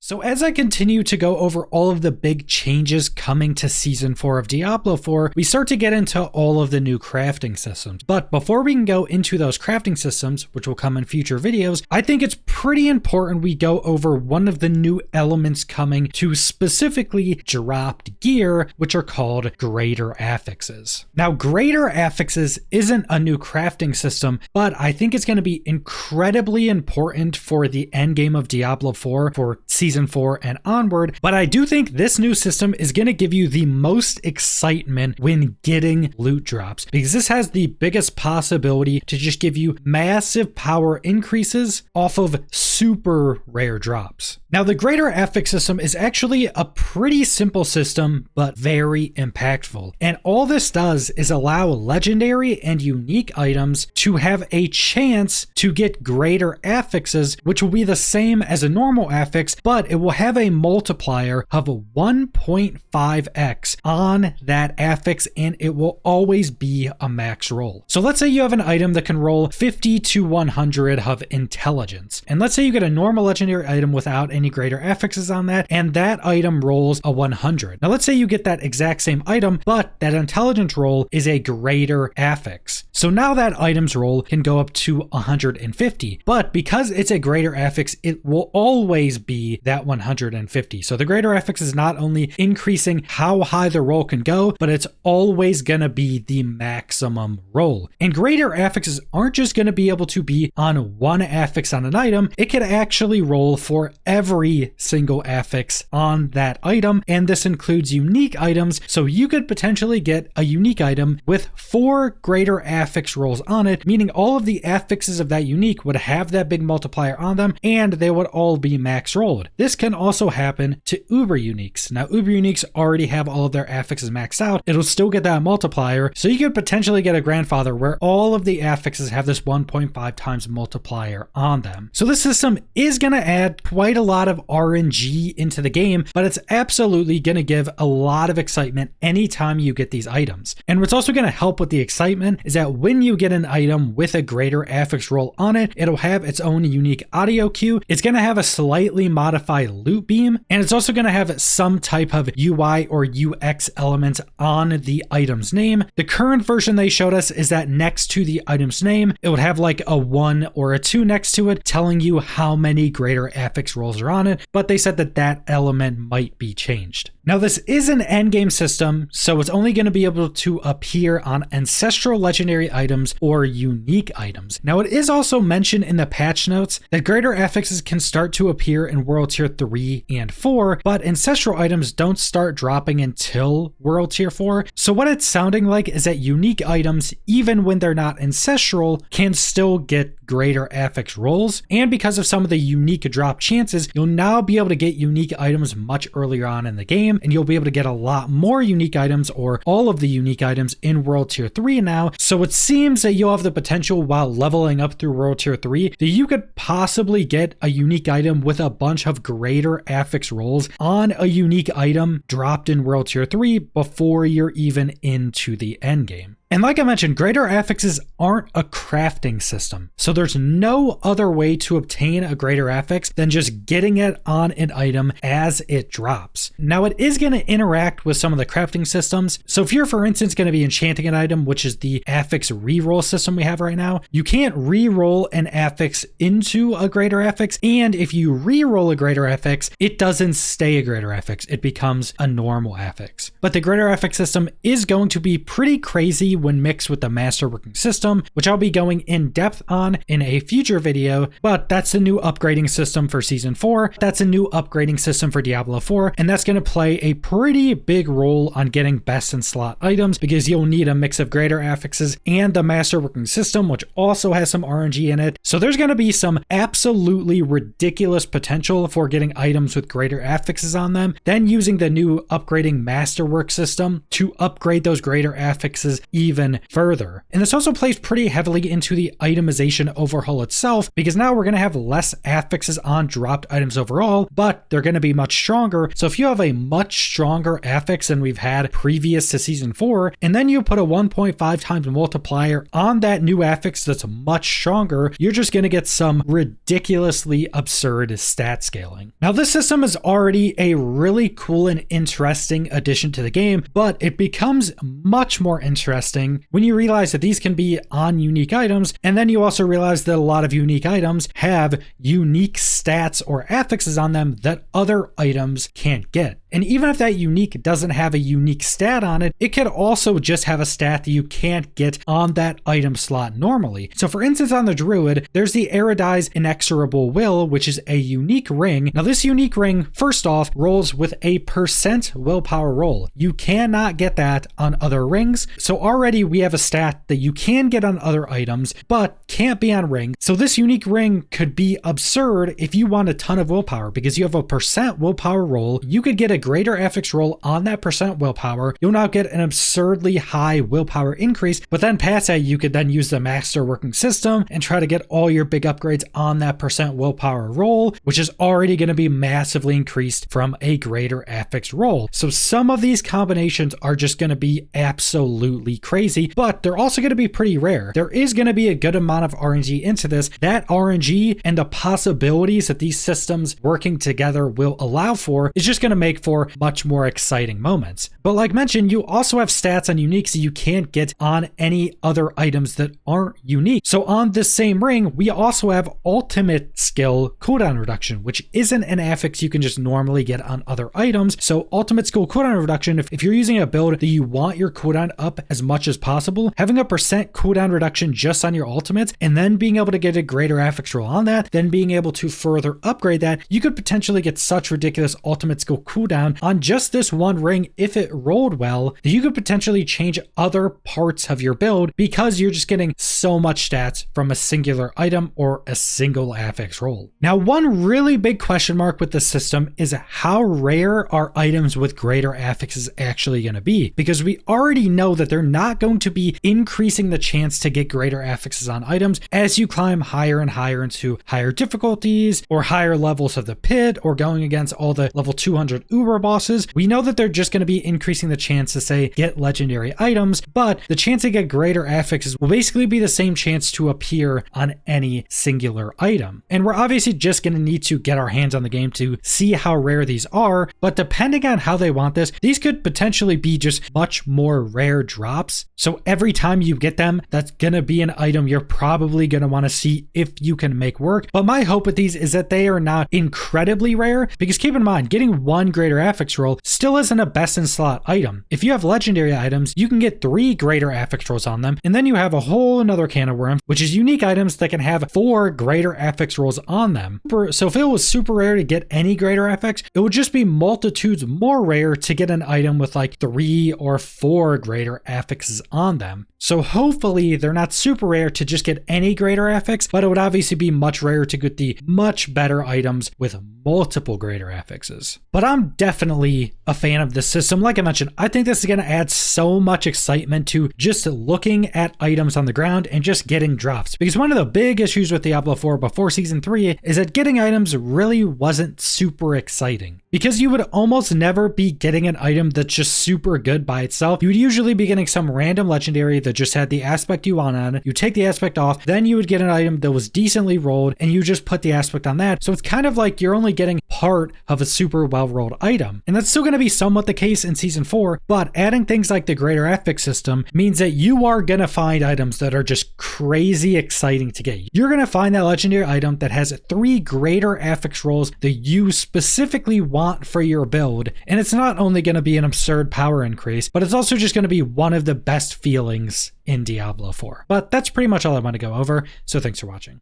So as I continue to go over all of the big changes coming to Season 4 of Diablo 4, we start to get into all of the new crafting systems. But before we can go into those crafting systems, which will come in future videos, I think it's pretty important we go over one of the new elements coming to specifically dropped gear, which are called greater affixes. Now, greater affixes isn't a new crafting system, but I think it's going to be incredibly important for the endgame of Diablo 4 for Season 4 and onward, but I do think this new system is going to give you the most excitement when getting loot drops, because this has the biggest possibility to just give you massive power increases off of super rare drops. Now, the greater affix system is actually a pretty simple system, but very impactful. And all this does is allow legendary and unique items to have a chance to get greater affixes, which will be the same as a normal affix, but it will have a multiplier of 1.5x on that affix, and it will always be a max roll. So let's say you have an item that can roll 50 to 100 of intelligence. And let's say you get a normal legendary item without any greater affixes on that, and that item rolls a 100. Now let's say you get that exact same item, but that intelligence roll is a greater affix. So now that item's roll can go up to 150, but because it's a greater affix, it will always be that 150. So the greater affix is not only increasing how high the roll can go, but it's always going to be the maximum roll. And greater affixes aren't just going to be able to be on one affix on an item, it can actually roll for every single affix on that item, and this includes unique items, so you could potentially get a unique item with 4 greater affix rolls on it, meaning all of the affixes of that unique would have that big multiplier on them, and they would all be max rolled. This can also happen to uber uniques. Now, uber uniques already have all of their affixes maxed out, it'll still get that multiplier, so you could potentially get a grandfather where all of the affixes have this 1.5 times multiplier on them. So this system is going to add quite a lot of RNG into the game, but it's absolutely going to give a lot of excitement anytime you get these items. And what's also going to help with the excitement is that when you get an item with a greater affix roll on it, it'll have its own unique audio cue, it's going to have a slightly modified loot beam, and it's also going to have some type of UI or UX element on the item's name. The current version they showed us is that next to the item's name, it would have like a 1 or a 2 next to it telling you how many greater affix rolls are on it, but they said that that element might be changed. Now, this is an endgame system, so it's only going to be able to appear on ancestral legendary items or unique items. Now, it is also mentioned in the patch notes that greater affixes can start to appear in World Tier 3 and 4, but ancestral items don't start dropping until World Tier 4. So what it's sounding like is that unique items, even when they're not ancestral, can still get greater affix rolls. And because of some of the unique drop chances, you'll now be able to get unique items much earlier on in the game, and you'll be able to get a lot more unique items or all of the unique items in World Tier 3 now. So it seems that you'll have the potential while leveling up through World Tier 3 that you could possibly get a unique item with a bunch of greater affix rolls on a unique item dropped in World Tier 3 before you're even into the end game. And like I mentioned, greater affixes aren't a crafting system, so there's no other way to obtain a greater affix than just getting it on an item as it drops. Now, it is going to interact with some of the crafting systems, so if you're, for instance, going to be enchanting an item, which is the affix reroll system we have right now, you can't reroll an affix into a greater affix, and if you reroll a greater affix, it doesn't stay a greater affix, it becomes a normal affix. But the greater affix system is going to be pretty crazy when mixed with the masterworking system, which I'll be going in depth on in a future video, but that's the new upgrading system for Season 4, that's a new upgrading system for Diablo 4, and that's going to play a pretty big role on getting best in slot items, because you'll need a mix of greater affixes and the masterworking system, which also has some RNG in it. So there's going to be some absolutely ridiculous potential for getting items with greater affixes on them, then using the new upgrading masterwork system to upgrade those greater affixes even even further. And this also plays pretty heavily into the itemization overhaul itself, because now we're going to have less affixes on dropped items overall, but they're going to be much stronger. So if you have a much stronger affix than we've had previous to season 4, and then you put a 1.5 times multiplier on that new affix that's much stronger, you're just going to get some ridiculously absurd stat scaling. Now, this system is already a really cool and interesting addition to the game, but it becomes much more interesting when you realize that these can be on unique items, and then you also realize that a lot of unique items have unique stats or affixes on them that other items can't get. And even if that unique doesn't have a unique stat on it, it could also just have a stat that you can't get on that item slot normally. So for instance, on the Druid, there's the Erudai's Inexorable Will, which is a unique ring. Now this unique ring, first off, rolls with a % willpower roll. You cannot get that on other rings. So already we have a stat that you can get on other items, but can't be on rings. So this unique ring could be absurd if you want a ton of willpower, because you have a % willpower roll. You could get a greater affix roll on that % willpower. You'll now get an absurdly high willpower increase, but then past that, you could then use the master working system and try to get all your big upgrades on that % willpower roll, which is already going to be massively increased from a greater affix roll. So some of these combinations are just going to be absolutely crazy, but they're also going to be pretty rare. There is going to be a good amount of RNG into this. That RNG and the possibilities that these systems working together will allow for is just going to make for much more exciting moments. But like mentioned, you also have stats on uniques that you can't get on any other items that aren't unique. So on this same ring, we also have ultimate skill cooldown reduction, which isn't an affix you can just normally get on other items. So ultimate skill cooldown reduction, if you're using a build that you want your cooldown up as much as possible, having a % cooldown reduction just on your ultimates, and then being able to get a greater affix roll on that, then being able to further upgrade that, you could potentially get such ridiculous ultimate skill cooldown on just this one ring if it rolled well, that you could potentially change other parts of your build because you're just getting so much stats from a singular item or a single affix roll. Now, one really big question mark with this system is how rare are items with greater affixes actually going to be? Because we already know that they're not going to be increasing the chance to get greater affixes on items as you climb higher and higher into higher difficulties or higher levels of the pit or going against all the level 200 Uber bosses. We know that they're just going to be increasing the chance to say get legendary items, but the chance to get greater affixes will basically be the same chance to appear on any singular item. And we're obviously just going to need to get our hands on the game to see how rare these are, but depending on how they want this, these could potentially be just much more rare drops. So every time you get them, that's going to be an item you're probably going to want to see if you can make work. But my hope with these is that they are not incredibly rare, because keep in mind, getting one greater affix roll still isn't a best in slot item. If you have legendary items, you can get 3 greater affix rolls on them, and then you have a whole another can of worms, which is unique items that can have 4 greater affix rolls on them. So if it was super rare to get any greater affix, it would just be multitudes more rare to get an item with like 3 or 4 greater affixes on them. So hopefully they're not super rare to just get any greater affix, but it would obviously be much rarer to get the much better items with multiple greater affixes. But I'm definitely a fan of this system. Like I mentioned, I think this is going to add so much excitement to just looking at items on the ground and just getting drops. Because one of the big issues with Diablo 4 before Season 3 is that getting items really wasn't super exciting. Because you would almost never be getting an item that's just super good by itself. You would usually be getting some random legendary that just had the aspect you want on it. You take the aspect off, then you would get an item that was decently rolled, and you just put the aspect on that. So it's kind of like you're only getting part of a super well-rolled item. And that's still going to be somewhat the case in Season 4, but adding things like the greater affix system means that you are going to find items that are just crazy exciting to get. You're going to find that legendary item that has 3 greater affix rolls that you specifically want for your build, and it's not only going to be an absurd power increase, but it's also just going to be one of the best feelings in Diablo 4. But that's pretty much all I want to go over, so thanks for watching.